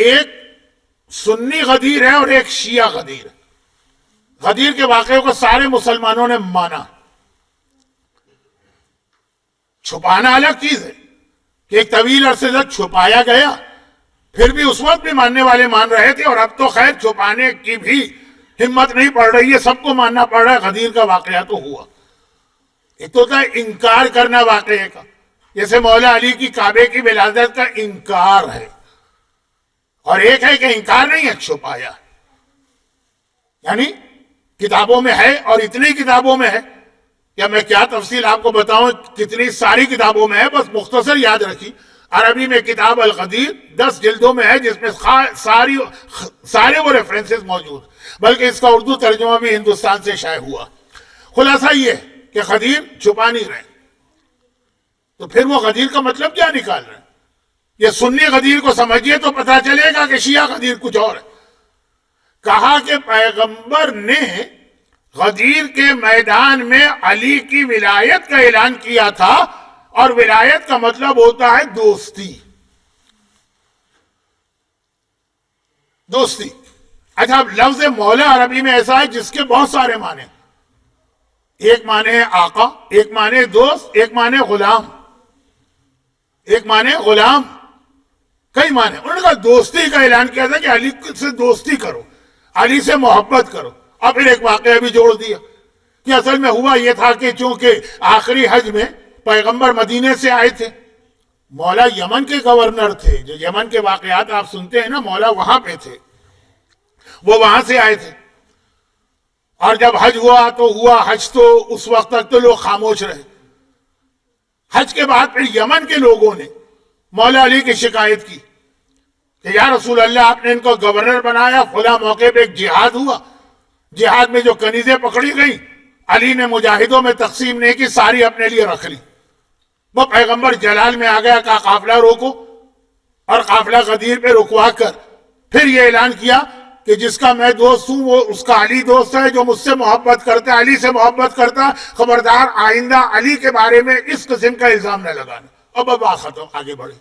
ایک سنی غدیر ہے اور ایک شیعہ غدیر ہے. غدیر کے واقعے کو سارے مسلمانوں نے مانا. چھپانا الگ چیز ہے کہ ایک طویل عرصے تک چھپایا گیا، پھر بھی اس وقت بھی ماننے والے مان رہے تھے، اور اب تو خیر چھپانے کی بھی ہمت نہیں پڑ رہی ہے، سب کو ماننا پڑ رہا ہے. غدیر کا واقعہ تو ہوا. ایک تو ہوتا ہے انکار کرنا واقعے کا، جیسے مولا علی کی کعبے کی ولادت کا انکار ہے، اور ایک ہے کہ انکار نہیں ہے، چھپایا. یعنی کتابوں میں ہے، اور اتنی کتابوں میں ہے کہ میں کیا تفصیل آپ کو بتاؤں، کتنی ساری کتابوں میں ہے، بس مختصر یاد رکھی. عربی میں کتاب الغدیر 10 جلدوں میں ہے، جس میں سارے وہ ریفرنسز موجود، بلکہ اس کا اردو ترجمہ بھی ہندوستان سے شائع ہوا. خلاصہ یہ ہے کہ غدیر چھپا نہیں رہے. تو پھر وہ غدیر کا مطلب کیا نکال رہے ہیں؟ یہ سنی غدیر کو سمجھیے تو پتہ چلے گا کہ شیعہ غدیر کچھ اور ہے. کہا کہ پیغمبر نے غدیر کے میدان میں علی کی ولایت کا اعلان کیا تھا، اور ولایت کا مطلب ہوتا ہے دوستی. دوستی. اچھا، لفظ مولا عربی میں ایسا ہے جس کے بہت سارے معنی. ایک معنی ہے آقا، ایک معنی دوست، ایک معنی غلام. ایک معنی غلام، کئی معنی. انہوں نے کہا دوستی کا اعلان کیا تھا کہ علی سے دوستی کرو، علی سے محبت کرو. اور پھر ایک واقعہ بھی جوڑ دیا کہ اصل میں ہوا یہ تھا کہ چونکہ آخری حج میں پیغمبر مدینے سے آئے تھے، مولا یمن کے گورنر تھے. جو یمن کے واقعات آپ سنتے ہیں نا، مولا وہاں پہ تھے، وہ وہاں سے آئے تھے. اور جب حج ہوا تو ہوا حج، تو اس وقت تک تو لوگ خاموش رہے. حج کے بعد پھر یمن کے لوگوں نے مولا علی کی شکایت کی کہ یا رسول اللہ، آپ نے ان کو گورنر بنایا، فلاں موقع پہ ایک جہاد ہوا، جہاد میں جو کنیزیں پکڑی گئیں علی نے مجاہدوں میں تقسیم نہیں کی، ساری اپنے لیے رکھ لی. وہ پیغمبر جلال میں آ گیا، کہا قافلہ روکو، اور قافلہ غدیر پہ رکوا کر پھر یہ اعلان کیا کہ جس کا میں دوست ہوں وہ اس کا علی دوست ہے، جو مجھ سے محبت کرتا ہے، علی سے محبت کرتا ہے، خبردار آئندہ علی کے بارے میں اس قسم کا الزام نہ لگانا. اب بات ختم، آگے بڑھے.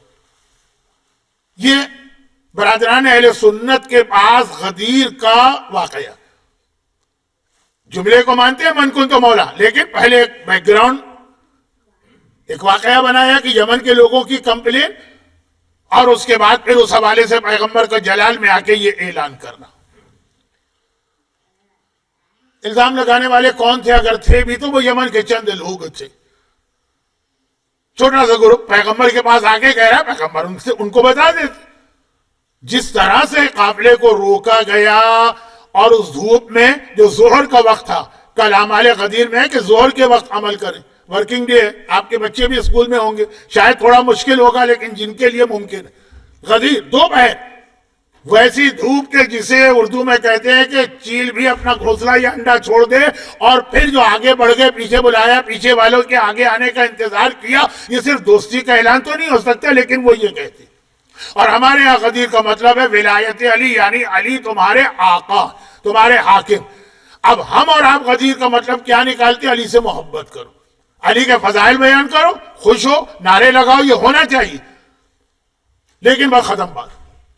یہ برادران اہل سنت کے پاس غدیر کا واقعہ. جملے کو مانتے ہیں من کن تو مولا، لیکن پہلے ایک بیک گراؤنڈ، ایک واقعہ بنایا کہ یمن کے لوگوں کی کمپلین، اور اس کے بعد پھر اس حوالے سے پیغمبر کا جلال میں آ کے یہ اعلان کرنا. الزام لگانے والے کون تھے؟ اگر تھے بھی تو وہ یمن کے چند لوگ تھے، چھوٹا سا گروپ. پیغمبر کے پاس آگے کہہ رہا، پیغمبر ان کو بتا دیتے. جس طرح سے قافلے کو روکا گیا، اور اس دھوپ میں جو ظہر کا وقت تھا، کل اعمال غدیر میں ہے کہ ظہر کے وقت عمل کریں. ورکنگ ڈے ہے، آپ کے بچے بھی اسکول میں ہوں گے، شاید تھوڑا مشکل ہوگا، لیکن جن کے لیے ممکن ہے. غدیر دوپہر، ویسی دھوپ کے جسے اردو میں کہتے ہیں کہ چیل بھی اپنا گھونسلہ یا انڈا چھوڑ دے، اور پھر جو آگے بڑھ گئے، پیچھے بلایا، پیچھے والوں کے آگے آنے کا انتظار کیا. یہ صرف دوستی کا اعلان تو نہیں ہو سکتا، لیکن وہ یہ کہتے. اور ہمارے یہاں غدیر کا مطلب ہے ولایت علی، یعنی علی تمہارے آقا، تمہارے حاکم. اب ہم اور آپ غدیر کا مطلب کیا نکالتے؟ علی سے محبت کرو، علی کے فضائل بیان کرو، خوش ہو، نعرے لگاؤ، یہ ہونا چاہیے. لیکن بس ختم بات.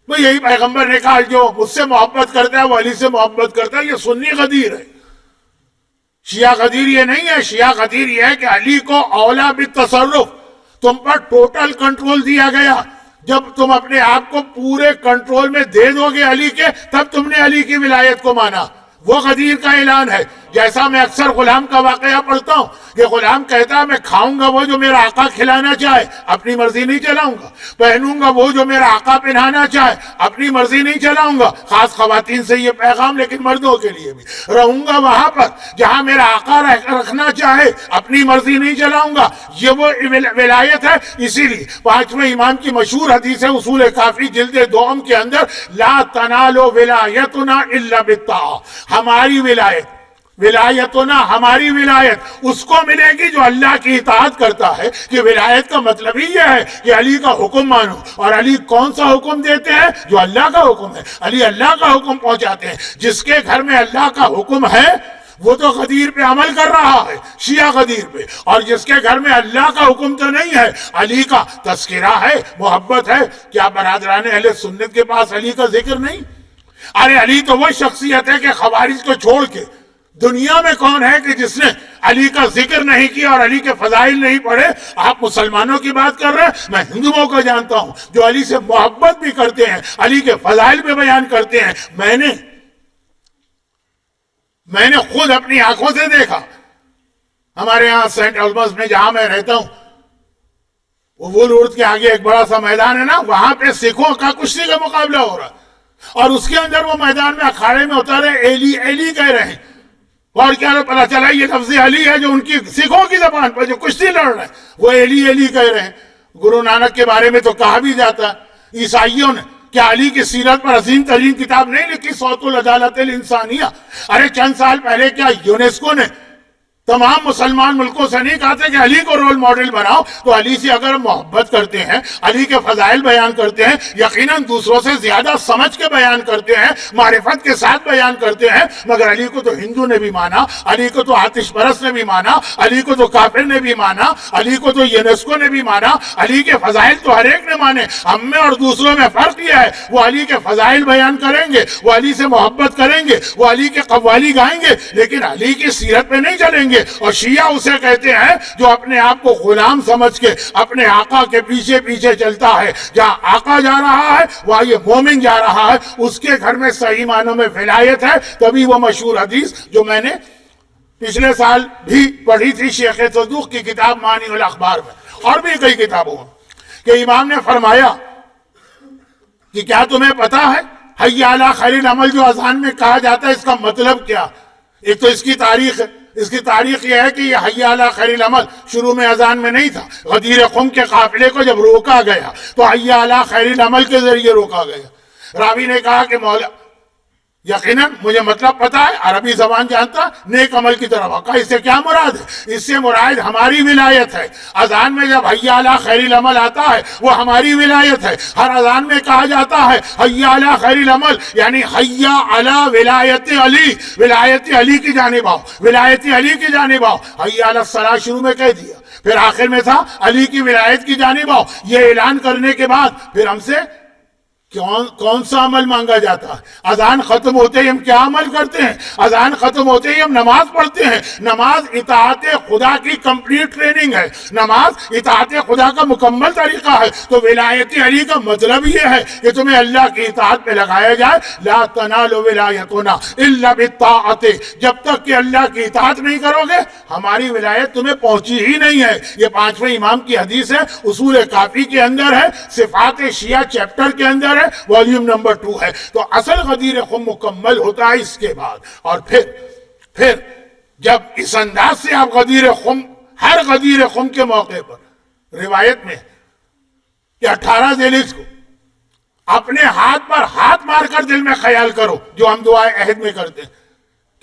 وہ یہی پیغمبر نے کہا جو مجھ سے محبت کرتا ہے وہ علی سے محبت کرتا ہے. یہ سنی غدیر ہے. شیعہ غدیر یہ نہیں ہے. شیعہ غدیر یہ ہے کہ علی کو اولا بالتصرف، تم پر ٹوٹل کنٹرول دیا گیا. جب تم اپنے آپ کو پورے کنٹرول میں دے دو گے علی کے، تب تم نے علی کی ولایت کو مانا. وہ غدیر کا اعلان ہے. جیسا میں اکثر غلام کا واقعہ پڑھتا ہوں کہ غلام کہتا ہے میں کھاؤں گا وہ جو میرا آقا کھلانا چاہے، اپنی مرضی نہیں چلاؤں گا. پہنوں گا وہ جو میرا آقا پہنانا چاہے، اپنی مرضی نہیں چلاؤں گا. خاص خواتین سے یہ پیغام، لیکن مردوں کے لیے بھی. رہوں گا وہاں پر جہاں میرا آقا رکھنا چاہے، اپنی مرضی نہیں چلاؤں گا. یہ وہ ولایت ہے. اسی لیے 5ویں امام کی مشہور حدیث ہے اصول کافی جلد 2 کے اندر، لا تنالوا ولایتنا الا بالطاعہ. ہماری ولایتنا، ہماری ولایت اس کو ملے گی جو اللہ کی اطاعت کرتا ہے. کہ ولایت کا مطلب ہی یہ ہے کہ علی کا حکم مانو. اور علی کون سا حکم دیتے ہیں؟ جو اللہ کا حکم ہے. علی اللہ کا حکم پہنچاتے ہیں. جس کے گھر میں اللہ کا حکم ہے وہ تو غدیر پہ عمل کر رہا ہے، شیعہ غدیر پہ، اور جس کے گھر میں اللہ کا حکم تو نہیں ہے، علی کا تذکرہ ہے، محبت ہے، کیا برادران اہل سنت کے پاس علی کا ذکر نہیں؟ ارے علی تو وہ شخصیت ہے کہ خوارج کو چھوڑ کے دنیا میں کون ہے کہ جس نے علی کا ذکر نہیں کیا اور علی کے فضائل نہیں پڑھے؟ آپ مسلمانوں کی بات کر رہے ہیں، میں ہندوؤں کو جانتا ہوں جو علی سے محبت بھی کرتے ہیں، علی کے فضائل بھی بیان کرتے ہیں۔ میں نے خود اپنی آنکھوں سے دیکھا، ہمارے ہاں سینٹ البس میں جہاں میں رہتا ہوں، وہ لورد کے آگے ایک بڑا سا میدان ہے نا، وہاں پہ سکھوں کا کشتی کا مقابلہ ہو رہا ہے، اور اس کے اندر وہ میدان میں اکھاڑے میں اتارے ایلی ایلی کہہ رہے ہیں، اور کیا پتا چلا یہ لفظ علی ہے جو ان کی سکھوں کی زبان پر جو کشتی لڑ رہے ہیں وہ ایلی ایلی کہہ رہے ہیں۔ گرو نانک کے بارے میں تو کہا بھی جاتا ہے، عیسائیوں نے کیا علی کی سیرت پر عظیم ترین کتاب نہیں لکھی، صوت العدالت الانسانیہ؟ ارے چند سال پہلے کیا یونیسکو نے تمام مسلمان ملکوں سے نہیں کہتے کہ علی کو رول ماڈل بناؤ؟ تو علی سے اگر محبت کرتے ہیں، علی کے فضائل بیان کرتے ہیں، یقیناً دوسروں سے زیادہ سمجھ کے بیان کرتے ہیں، معرفت کے ساتھ بیان کرتے ہیں، مگر علی کو تو ہندو نے بھی مانا، علی کو تو آتش پرست نے بھی مانا، علی کو تو کافر نے بھی مانا، علی کو تو یونیسکو نے بھی مانا، علی کے فضائل تو ہر ایک نے مانے۔ ہم میں اور دوسروں میں فرق یہ ہے، وہ علی کے فضائل بیان کریں گے، وہ علی سے محبت کریں گے، وہ علی کے قوالی گائیں گے، لیکن علی کی سیرت پہ نہیں چلیں گے۔ اور شیعہ اسے کہتے ہیں جو اپنے آپ کو غلام سمجھ کے اپنے آقا کے پیچھے پیچھے چلتا ہے، جہاں آقا جا رہا ہے وہاں یہ مومن جا رہا ہے، اس کے گھر میں صحیح معنوں میں ولایت ہے۔ تبھی وہ مشہور حدیث جو میں نے پچھلے سال بھی پڑھی تھی شیخ صدوق کی کتاب مانی الاخبار میں، اور بھی کئی کتابوں میں، کہ امام نے فرمایا کہ کیا تمہیں پتا ہے حی علی خیر العمل جو اذان میں کہا جاتا ہے اس کا مطلب کیا؟ ایک تو اس کی تاریخ ہے، اس کی تاریخ یہ ہے کہ یہ حی علی خیر العمل شروع میں اذان میں نہیں تھا، غدیر خم کے قافلے کو جب روکا گیا تو حی علی خیر العمل کے ذریعے روکا گیا۔ راوی نے کہا کہ مولا یقیناً مجھے مطلب پتا ہے، عربی زبان جانتا، نیک عمل کی طرف کہا اس سے کیا مراد ہے؟ اس سے مراد ہماری ولایت ہے۔ اذان میں جب حی علی خیر العمل آتا ہے وہ ہماری ولایت ہے۔ ہر اذان میں کہا جاتا ہے حی علی خیر العمل، یعنی حی علی ولایت علی، ولایت علی کی جانب آؤ، ولایت علی کی جانب آؤ۔ حی علی الصلاۃ شروع میں کہہ دیا، پھر آخر میں تھا علی کی ولایت کی جانب آؤ۔ یہ اعلان کرنے کے بعد پھر ہم سے کون سا عمل مانگا جاتا ہے؟ اذان ختم ہوتے ہی ہم کیا عمل کرتے ہیں؟ اذان ختم ہوتے ہی ہم نماز پڑھتے ہیں۔ نماز اطاعت خدا کی کمپلیٹ ٹریننگ ہے، نماز اطاعت خدا کا مکمل طریقہ ہے۔ تو ولایت علی کا مطلب یہ ہے کہ تمہیں اللہ کی اطاعت پہ لگایا جائے۔ لا تنال ولایتنا الا بالطاعت، جب تک کہ اللہ کی اطاعت نہیں کرو گے ہماری ولایت تمہیں پہنچی ہی نہیں ہے۔ یہ 5ویں امام کی حدیث ہے، اصول کافی کے اندر ہے، صفات شیعہ چیپٹر کے اندر ہے، والیوم نمبر 2 ہے۔ تو اصل غدیر خم مکمل ہوتا ہے اس کے بعد، اور پھر جب اس انداز سے آپ غدیر خم، ہر غدیر خم کے موقع پر روایت میں کہ 18 ذیلحجہ کو اپنے ہاتھ پر ہاتھ مار کر دل میں خیال کرو، جو ہم دعائے عہد میں کرتے ہیں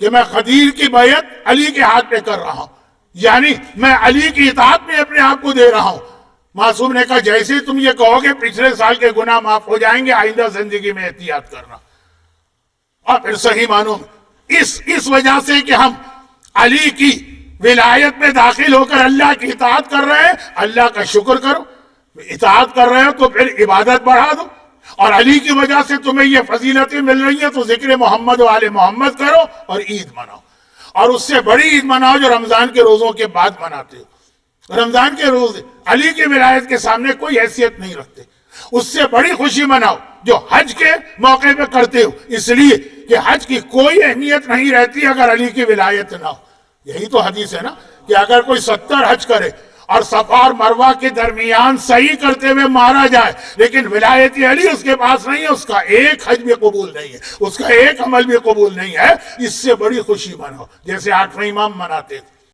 کہ میں غدیر کی بیعت علی کے ہاتھ پہ کر رہا ہوں، یعنی میں علی کی اطاعت میں اپنے آپ کو دے رہا ہوں۔ معصوم نے کہا جیسے تم یہ کہو گے پچھلے سال کے گناہ معاف ہو جائیں گے، آئندہ زندگی میں احتیاط کرنا۔ اور پھر صحیح معنوں میں اس وجہ سے کہ ہم علی کی ولایت میں داخل ہو کر اللہ کی اطاعت کر رہے ہیں، اللہ کا شکر کرو۔ اطاعت کر رہے ہو تو پھر عبادت بڑھا دو، اور علی کی وجہ سے تمہیں یہ فضیلتیں مل رہی ہیں تو ذکر محمد و آل محمد کرو اور عید مناؤ، اور اس سے بڑی عید مناؤ جو رمضان کے روزوں کے بعد مناتے ہو۔ رمضان کے روز علی کی ولایت کے سامنے کوئی حیثیت نہیں رکھتے، اس سے بڑی خوشی مناؤ جو حج کے موقع پہ کرتے ہو، اس لیے کہ حج کی کوئی اہمیت نہیں رہتی اگر علی کی ولایت نہ ہو۔ یہی تو حدیث ہے نا کہ اگر کوئی 70 حج کرے اور صفا اور مروہ کے درمیان صحیح کرتے ہوئے مارا جائے لیکن ولایت علی اس کے پاس نہیں ہے، اس کا ایک حج بھی قبول نہیں ہے، اس کا ایک عمل بھی قبول نہیں ہے، اس سے بڑی خوشی مناؤ جیسے 8ویں امام مناتے تھے۔